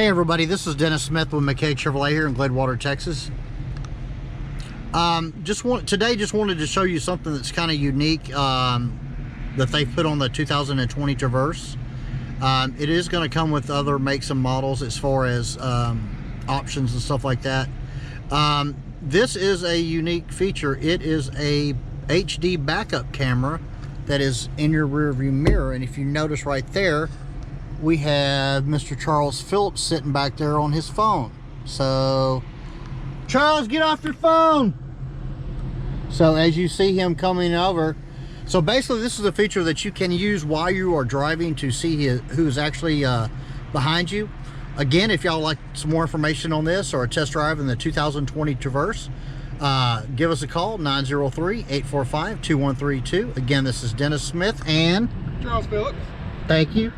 Hey everybody, this is Dennis Smith with McKaig Chevrolet here in Gladewater, Texas. Just wanted to show you something that's kind of unique that they put on the 2020 Traverse. It is going to come with other makes and models as far as options and stuff like that. This is a unique feature. It is a HD backup camera that is in your rear view mirror, and if you notice right there, we have Mr. Charles Phillips sitting back there on his phone. So, Charles, get off your phone! So as you see him coming over, so basically this is a feature that you can use while you are driving to see who's actually behind you. Again, if y'all like some more information on this or a test drive in the 2020 Traverse, give us a call, 903-845-2132. Again, this is Dennis Smith and Charles Phillips. Thank you.